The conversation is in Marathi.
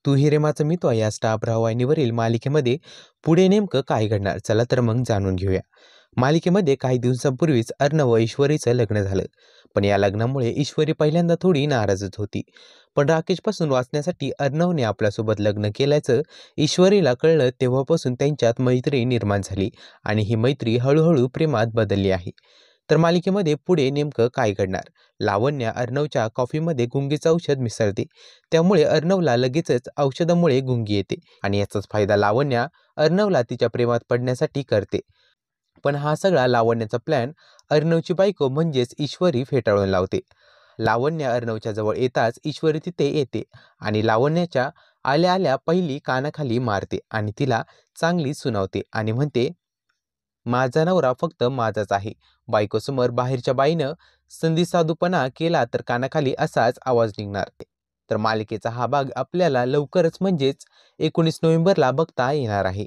तू हिरेमाचं मित्वा या स्टार प्रवाहिनीवरील मालिकेमध्ये पुढे नेमकं काय घडणार, चला तर मग जाणून घेऊया. मालिकेमध्ये काही दिवसांपूर्वीच अर्णव व ईश्वरीचं लग्न झालं. पण या लग्नामुळे ईश्वरी पहिल्यांदा थोडी नाराजच होती. पण राकेशपासून वाचण्यासाठी अर्णवने आपल्यासोबत लग्न केल्याचं ईश्वरीला कळलं तेव्हापासून त्यांच्यात मैत्री निर्माण झाली आणि ही मैत्री हळूहळू प्रेमात बदलली आहे. तर मालिकेमध्ये पुढे नेमकं काय घडणार? लावण्या अर्णवच्या कॉफीमध्ये गुंगीचं औषध मिसळते, त्यामुळे अर्णवला लगेचच औषधामुळे गुंगी येते आणि याचाच फायदा लावण्या अर्णवला तिच्या प्रेमात पडण्यासाठी करते. पण हा सगळा लावण्याचा प्लॅन अर्णवची बायको म्हणजेच ईश्वरी फेटाळून लावते. लावण्य अर्णवच्या जवळ येताच ईश्वरी तिथे येते आणि लावण्याच्या आल्या आल्या पहिली कानाखाली मारते आणि तिला चांगली सुनावते आणि म्हणते, माझा नवरा फक्त माझाच आहे. बायकोसमोर बाहेरच्या बाईनं संधीसाधूपणा केला तर कानाखाली असाच आवाज निघणार. तर मालिकेचा हा भाग आपल्याला लवकरच म्हणजेच 19 नोव्हेंबरला बघता येणार आहे.